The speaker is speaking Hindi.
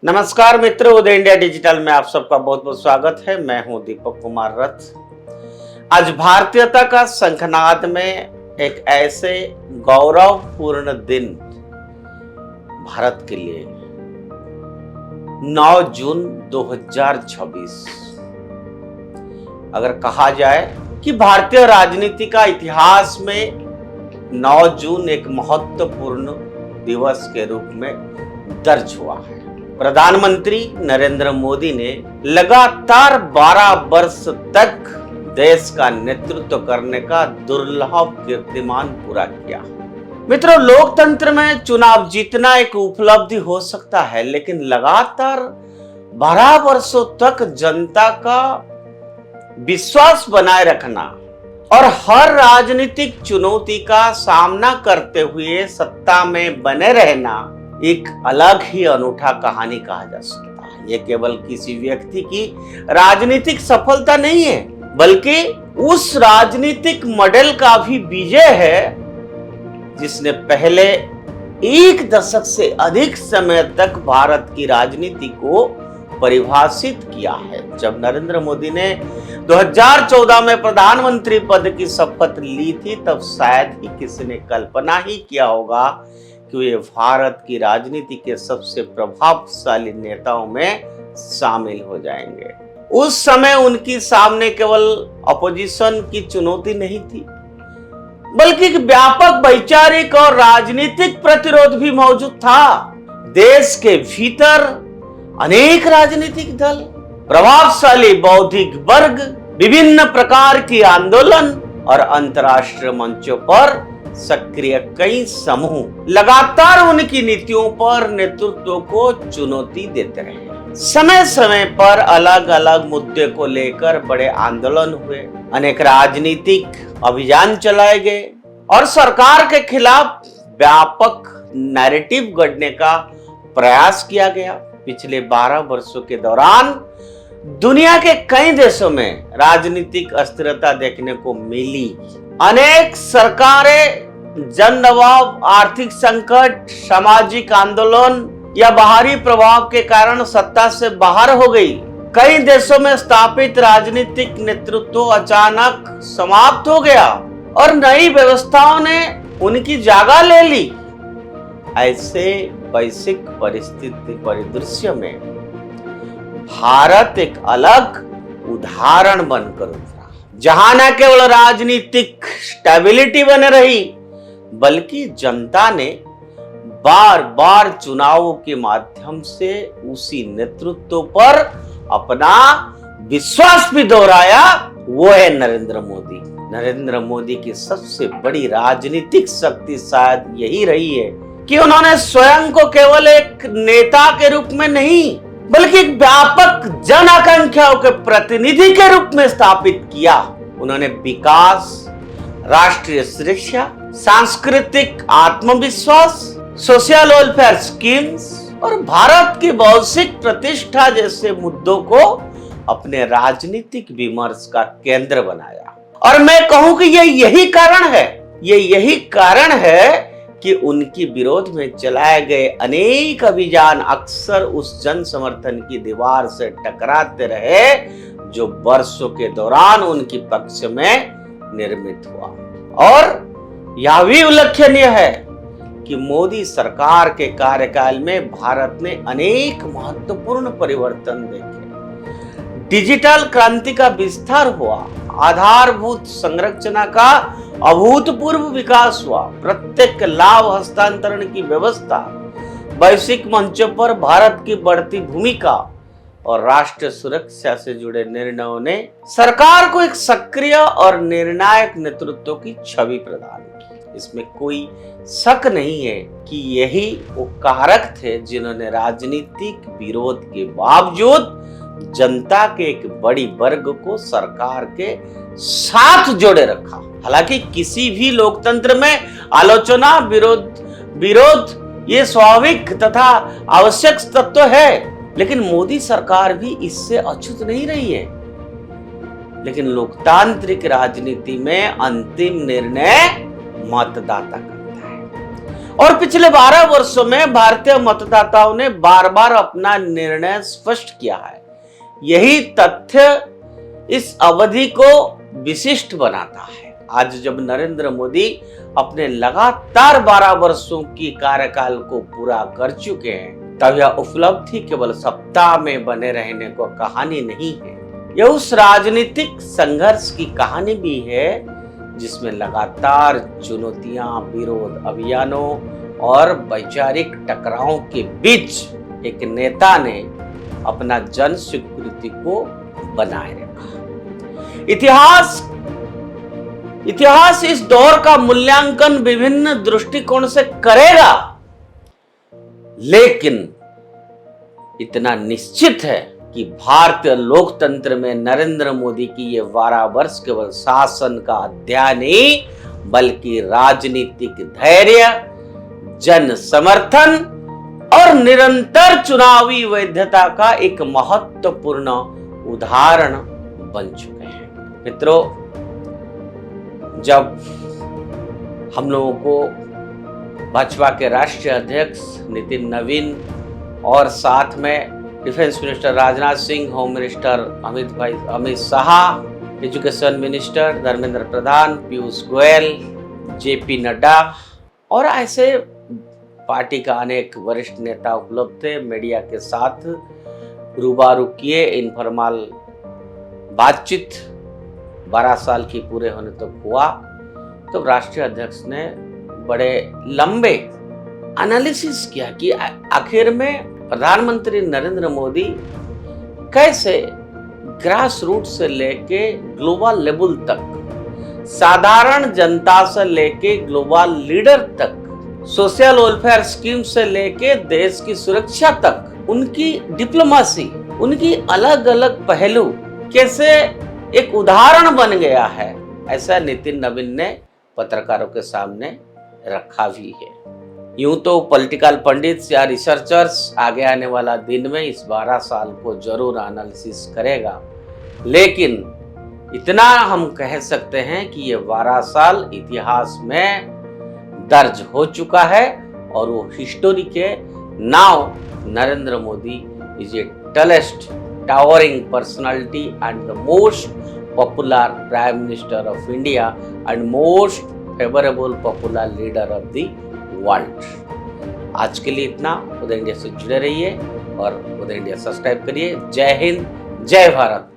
नमस्कार मित्रों, उदय इंडिया डिजिटल में आप सबका बहुत बहुत स्वागत है। मैं हूं दीपक कुमार रथ। आज भारतीयता का शंखनाद में एक ऐसे गौरवपूर्ण दिन भारत के लिए 9 जून 2026। अगर कहा जाए कि भारतीय राजनीति का इतिहास में 9 जून एक महत्वपूर्ण दिवस के रूप में दर्ज हुआ है। प्रधानमंत्री नरेंद्र मोदी ने लगातार 12 वर्ष तक देश का नेतृत्व करने का दुर्लभ कीर्तिमान पूरा किया। मित्रों, लोकतंत्र में चुनाव जीतना एक उपलब्धि हो सकता है, लेकिन लगातार 12 वर्षों तक जनता का विश्वास बनाए रखना और हर राजनीतिक चुनौती का सामना करते हुए सत्ता में बने रहना एक अलग ही अनूठा कहानी कहा जा सकता है। ये केवल किसी व्यक्ति की राजनीतिक सफलता नहीं है, बल्कि उस राजनीतिक मॉडल का भी विजय है जिसने पहले एक दशक से अधिक समय तक भारत की राजनीति को परिभाषित किया है। जब नरेंद्र मोदी ने 2014 में प्रधानमंत्री पद की शपथ ली थी, तब शायद ही किसी ने कल्पना ही किया होगा कि वे भारत की राजनीति के सबसे प्रभावशाली नेताओं में शामिल हो जाएंगे। उस समय उनकी सामने केवल अपोजिशन की चुनौती नहीं थी, बल्कि एक व्यापक वैचारिक और राजनीतिक प्रतिरोध भी मौजूद था। देश के भीतर अनेक राजनीतिक दल, प्रभावशाली बौद्धिक वर्ग, विभिन्न प्रकार की आंदोलन और अंतर्राष्ट्रीय मंचों पर सक्रिय कई समूह लगातार उनकी नीतियों पर नेतृत्व को चुनौती देते रहे। समय समय पर अलग अलग मुद्दे को लेकर बड़े आंदोलन हुए, अनेक राजनीतिक अभियान चलाए गए और सरकार के खिलाफ व्यापक नैरेटिव गढ़ने का प्रयास किया गया। पिछले 12 वर्षों के दौरान दुनिया के कई देशों में राजनीतिक अस्थिरता देखने को मिली। अनेक सरकारें जन दबाव, आर्थिक संकट, सामाजिक आंदोलन या बाहरी प्रभाव के कारण सत्ता से बाहर हो गई। कई देशों में स्थापित राजनीतिक नेतृत्व अचानक समाप्त हो गया और नई व्यवस्थाओं ने उनकी जगह ले ली। ऐसे वैश्विक परिदृश्य में भारत एक अलग उदाहरण बनकर उभरा, जहां न केवल राजनीतिक स्टेबिलिटी बने रही, बल्कि जनता ने बार बार चुनावों के माध्यम से उसी नेतृत्व पर अपना विश्वास भी दोहराया। वो है नरेंद्र मोदी। नरेंद्र मोदी की सबसे बड़ी राजनीतिक शक्ति शायद यही रही है कि उन्होंने स्वयं को केवल एक नेता के रूप में नहीं, बल्कि एक व्यापक जन आकांक्षाओं के प्रतिनिधि के रूप में स्थापित किया। उन्होंने विकास, राष्ट्रीय सुरक्षा, सांस्कृतिक आत्मविश्वास, सोशल वेलफेयर स्कीम्स और भारत की वैश्विक प्रतिष्ठा जैसे मुद्दों को अपने राजनीतिक विमर्श का केंद्र बनाया। और मैं कहूं कि यही कारण है कि उनकी विरोध में चलाए गए अनेक अभियान अक्सर उस जन समर्थन की दीवार से टकराते रहे जो वर्षों के दौरान उनके पक्ष में निर्मित हुआ। और यह भी उल्लेखनीय है कि मोदी सरकार के कार्यकाल में भारत ने अनेक महत्वपूर्ण परिवर्तन देखे। डिजिटल क्रांति का विस्तार हुआ, आधारभूत संरचना का अभूतपूर्व विकास हुआ, प्रत्येक लाभ हस्तांतरण की व्यवस्था, वैश्विक मंचों पर भारत की बढ़ती भूमिका और राष्ट्रीय सुरक्षा से जुड़े निर्णयों ने सरकार को एक सक्रिय और निर्णायक नेतृत्व की छवि प्रदान की। इसमें कोई शक नहीं है कि यही वो कारक थे जिन्होंने राजनीतिक विरोध के बावजूद जनता के एक बड़ी वर्ग को सरकार के साथ जोड़े रखा। हालांकि किसी भी लोकतंत्र में आलोचना, विरोध ये स्वाभाविक तथा आवश्यक तत्व है, लेकिन मोदी सरकार भी इससे अछूत नहीं रही है। लेकिन लोकतांत्रिक राजनीति में अंतिम निर्णय मतदाता करता है और पिछले 12 वर्षों में भारतीय मतदाताओं ने बार बार अपना निर्णय स्पष्ट किया है। यही तथ्य इस अवधि को विशिष्ट बनाता है। आज जब नरेंद्र मोदी अपने लगातार 12 वर्षों की कार्यकाल को पूरा कर चुके हैं, तब यह उपलब्धि केवल सत्ता में बने रहने को कहानी नहीं है, यह उस राजनीतिक संघर्ष की कहानी भी है जिसमें लगातार चुनौतियां, विरोध अभियानों और वैचारिक टकरावों के बीच एक नेता ने अपना जन स्वीकृति को बनाए रखा। इतिहास इस दौर का मूल्यांकन विभिन्न दृष्टिकोण से करेगा, लेकिन इतना निश्चित है कि भारतीय लोकतंत्र में नरेंद्र मोदी की ये 12 वर्ष केवल शासन का अध्याय नहीं, बल्कि राजनीतिक धैर्य, जन समर्थन और निरंतर चुनावी वैधता का एक महत्वपूर्ण उदाहरण बन चुके हैं। मित्रों, जब हम लोगों को भाजपा के राष्ट्रीय अध्यक्ष नितिन नवीन और साथ में defence minister Rajnath Singh, home minister Amit Shah, education minister Dharmendra Pradhan, Piyush Goyal, JP Nadda और ऐसे पार्टी का अनेक वरिष्ठ नेता उपलब्ध थे, मीडिया के साथ रूबरू किए। इनफॉर्मल बातचीत 12 साल की पूरे होने तक हुआ। तो राष्ट्रीय अध्यक्ष ने बड़े लंबे एनालिसिस किया कि आखिर में प्रधानमंत्री नरेंद्र मोदी कैसे ग्रास रूट से लेके ग्लोबल लेवल तक, साधारण जनता से लेके ग्लोबल लीडर तक, सोशल वेलफेयर स्कीम से लेके देश की सुरक्षा तक, उनकी डिप्लोमेसी, उनकी अलग अलग पहलू कैसे एक उदाहरण बन गया है, ऐसा नितिन नवीन ने पत्रकारों के सामने रखा भी है। यूं तो पॉलिटिकल पंडित या रिसर्चर्स आगे आने वाला दिन में इस 12 साल को जरूर एनालिसिस करेगा, लेकिन इतना हम कह सकते हैं कि ये 12 साल इतिहास में दर्ज हो चुका है और वो हिस्टोरी के now Narendra Modi is a tallest towering personality and the most popular prime minister of India and most favorable popular leader of the world। आज के लिए इतना। उदय इंडिया से जुड़े रहिए और उदय इंडिया सब्सक्राइब करिए। जय हिंद, जय भारत।